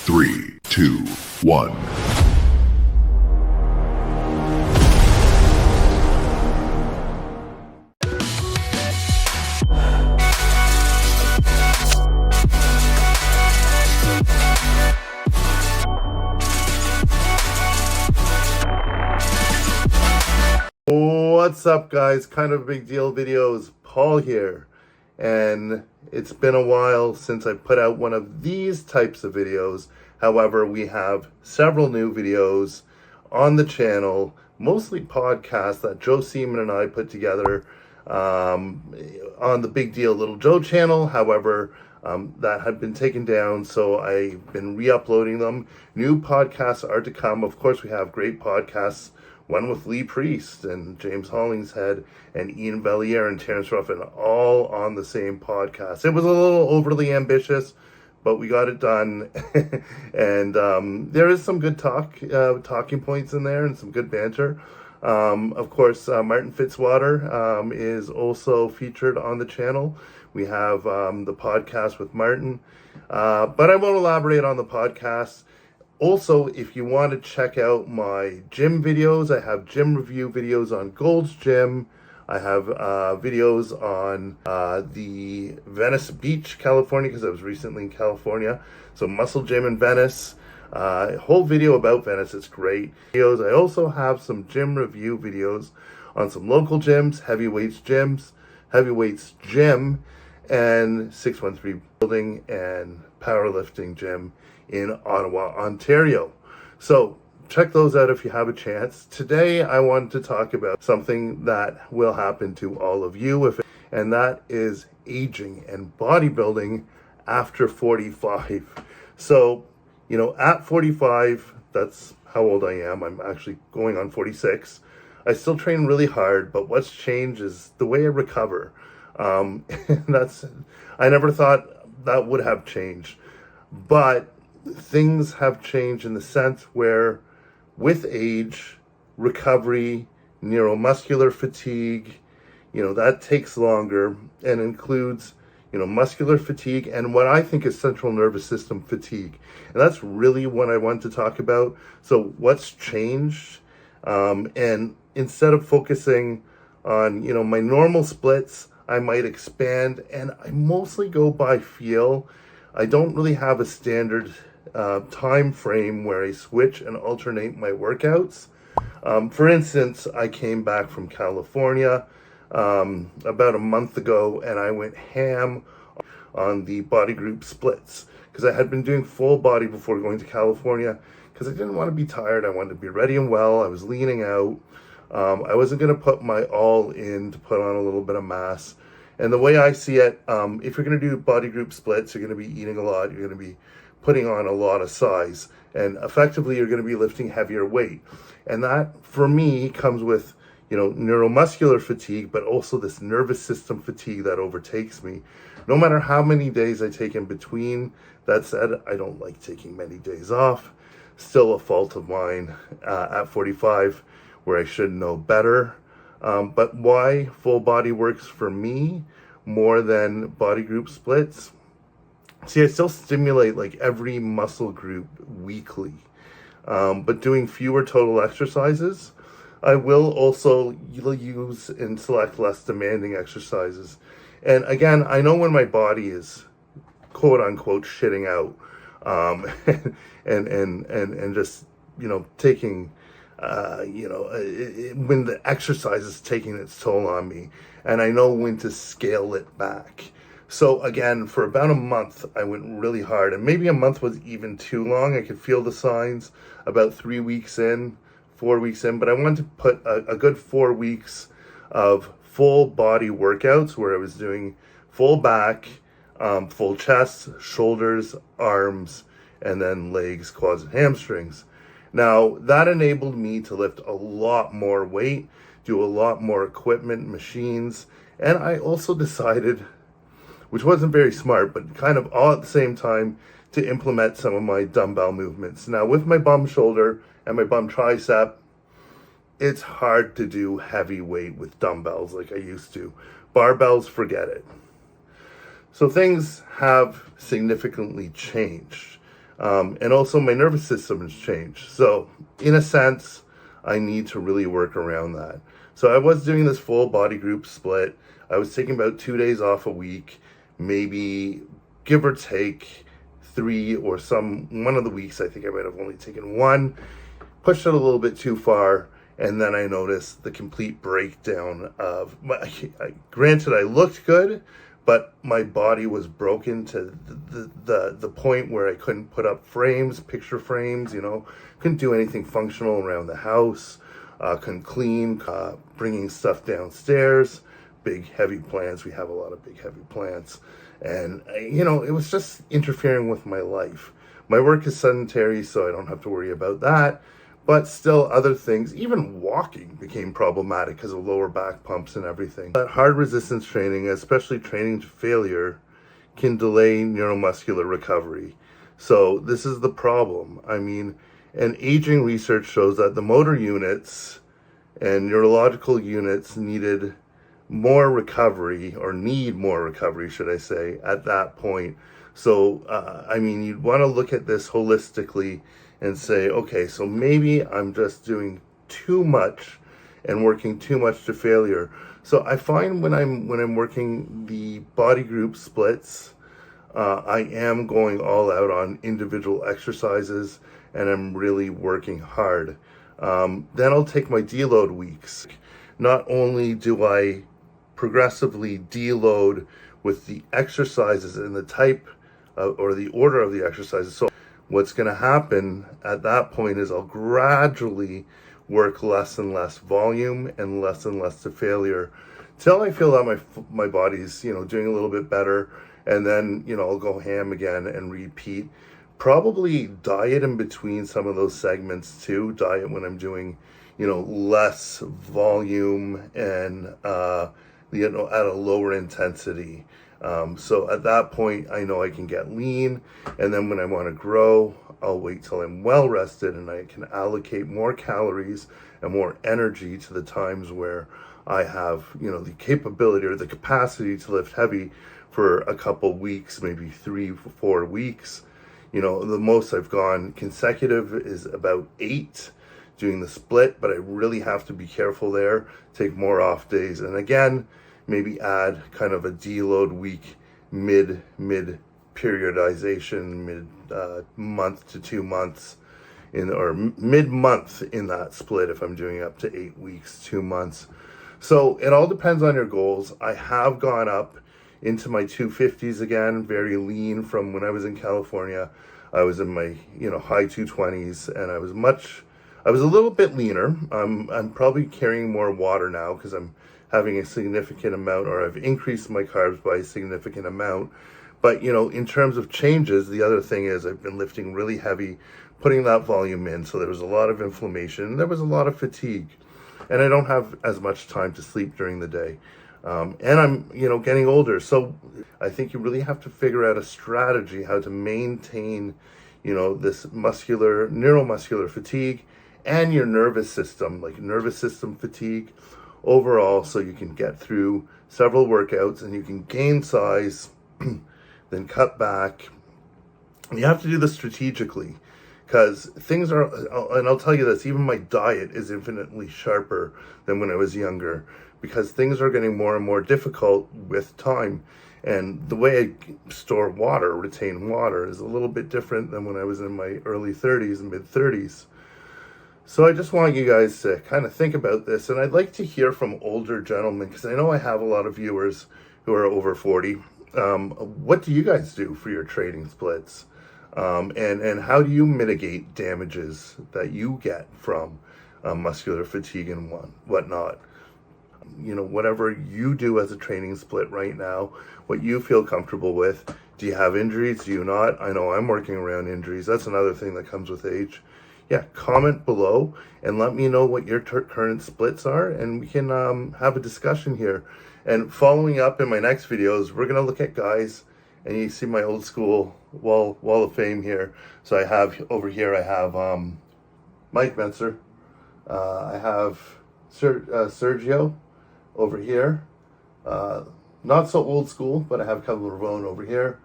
3, 2, 1. What's up, guys? Kind of a big deal videos. Paul here, and it's been a while since I put out one of these types of videos. However, we have several new videos on the channel, mostly podcasts that Joe Seaman and I put together on the Big Deal Little Joe channel. However, that had been taken down, so I've been re-uploading them. New podcasts are to come. Of course, we have great podcasts. One with Lee Priest and James Hollingshead and Ian Bellier and Terrence Ruffin, all on the same podcast. It was a little overly ambitious, but we got it done. And there is some good talking points in there and some good banter. Of course, Martin Fitzwater is also featured on the channel. We have the podcast with Martin, but I won't elaborate on the podcast. Also, if you want to check out my gym videos, I have gym review videos on Gold's Gym. I have videos on the Venice Beach, California, because I was recently in California. So Muscle Gym in Venice. A whole video about Venice. It's great. I also have some gym review videos on some local gyms, Heavyweights Gym, and 613 Building and Powerlifting Gym in Ottawa, Ontario. So check those out if you have a chance. Today I wanted to talk about something that will happen to all of you, and that is aging and bodybuilding after 45. So, you know, at 45, that's how old I am. I'm actually going on 46. I still train really hard, but what's changed is the way I recover. I never thought that would have changed, but things have changed in the sense where with age, recovery, neuromuscular fatigue, you know, that takes longer and includes, you know, muscular fatigue and what I think is central nervous system fatigue. And that's really what I want to talk about. So what's changed? And instead of focusing on, you know, my normal splits, I might expand, and I mostly go by feel. I don't really have a standard time frame where I switch and alternate my workouts. For instance, I came back from California about a month ago, and I went ham on the body group splits because I had been doing full body before going to California because I didn't want to be tired. I wanted to be ready and well. I was leaning out. I wasn't going to put my all in to put on a little bit of mass. And the way I see it, if you're going to do body group splits, you're going to be eating a lot. You're going to be putting on a lot of size. And effectively, you're going to be lifting heavier weight. And that, for me, comes with, you know, neuromuscular fatigue, but also this nervous system fatigue that overtakes me. No matter how many days I take in between, that said, I don't like taking many days off. Still a fault of mine at 45, where I should know better. But why full body works for me more than body group splits? See, I still stimulate like every muscle group weekly, but doing fewer total exercises. I will also use and select less demanding exercises. And again, I know when my body is quote unquote shitting out, and just, you know, taking, when the exercise is taking its toll on me, and I know when to scale it back. So again, for about a month, I went really hard, and maybe a month was even too long. I could feel the signs about 4 weeks in, but I wanted to put a good 4 weeks of full body workouts where I was doing full back, full chest, shoulders, arms, and then legs, quads, and hamstrings. Now, that enabled me to lift a lot more weight, do a lot more equipment, machines, and I also decided, which wasn't very smart, but kind of all at the same time, to implement some of my dumbbell movements. Now, with my bum shoulder and my bum tricep, it's hard to do heavy weight with dumbbells like I used to. Barbells, forget it. So things have significantly changed. And also my nervous system has changed. So in a sense, I need to really work around that. So I was doing this full body group split. I was taking about 2 days off a week, maybe give or take 3, or one of the weeks I think I might have only taken 1, pushed it a little bit too far. And then I noticed the complete breakdown of granted, I looked good, but my body was broken to the point where I couldn't put up frames, picture frames, couldn't do anything functional around the house, couldn't clean, bringing stuff downstairs, big heavy plants. We have a lot of big heavy plants. And, it was just interfering with my life. My work is sedentary, so I don't have to worry about that. But still, other things, even walking became problematic because of lower back pumps and everything. But hard resistance training, especially training to failure, can delay neuromuscular recovery. So this is the problem. And aging research shows that the motor units and neurological units needed more recovery, or need more recovery, should I say, at that point. So, you'd want to look at this holistically and say, okay, so maybe I'm just doing too much and working too much to failure. So I find when I'm working the body group splits, I am going all out on individual exercises, and I'm really working hard. Then I'll take my deload weeks. Not only do I progressively deload with the exercises and the type or the order of the exercises. So what's going to happen at that point is I'll gradually work less and less volume and less to failure till I feel that my body's doing a little bit better, and then I'll go ham again and repeat. Probably diet in between some of those segments too. Diet when I'm doing less volume and at a lower intensity. So at that point, I know I can get lean, and then when I want to grow, I'll wait till I'm well rested and I can allocate more calories and more energy to the times where I have, the capability or the capacity to lift heavy for a couple weeks, maybe 3-4 weeks. The most I've gone consecutive is about 8 doing the split, but I really have to be careful there, take more off days. And again, maybe add kind of a deload week mid periodization, mid month to 2 months or mid-month in that split if I'm doing up to 8 weeks, 2 months. So it all depends on your goals. I have gone up into my 250s again, very lean from when I was in California. I was in my high 220s, and I was a little bit leaner. I'm probably carrying more water now because I'm having a significant amount, or I've increased my carbs by a significant amount. But, in terms of changes, the other thing is I've been lifting really heavy, putting that volume in. So there was a lot of inflammation. There was a lot of fatigue. And I don't have as much time to sleep during the day. And I'm, getting older. So I think you really have to figure out a strategy how to maintain, this neuromuscular fatigue and your nervous system, like nervous system fatigue overall, so you can get through several workouts and you can gain size, then cut back. And you have to do this strategically, because things are, and I'll tell you this, even my diet is infinitely sharper than when I was younger, because things are getting more and more difficult with time. And the way I retain water, is a little bit different than when I was in my early 30s and mid 30s. So I just want you guys to kind of think about this. And I'd like to hear from older gentlemen, because I know I have a lot of viewers who are over 40. What do you guys do for your training splits? And how do you mitigate damages that you get from muscular fatigue and whatnot? Whatever you do as a training split right now, what you feel comfortable with. Do you have injuries? Do you not? I know I'm working around injuries. That's another thing that comes with age. Yeah, comment below and let me know what your current splits are, and we can have a discussion here. And following up in my next videos, we're going to look at guys, and you see my old school wall of fame here. So I have over here, I have Mike Menser. I have Sergio over here. Not so old school, but I have Kevin Ravone over here.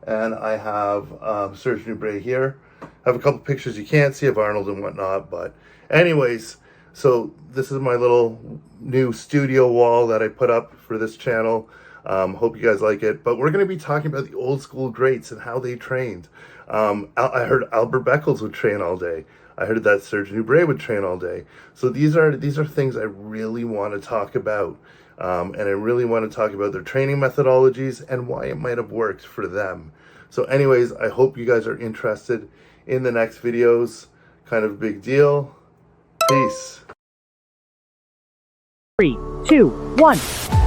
And I have Serge Nubret here. have a couple pictures you can't see of Arnold and whatnot. But anyways, so this is my little new studio wall that I put up for this channel. Hope you guys like it. But we're going to be talking about the old school greats and how they trained. I heard Albert Beckles would train all day. I heard that Serge Nubret would train all day. So these are things I really want to talk about. And I really want to talk about their training methodologies and why it might have worked for them. So anyways, I hope you guys are interested in the next videos. Kind of a big deal. Peace. 3, 2, 1.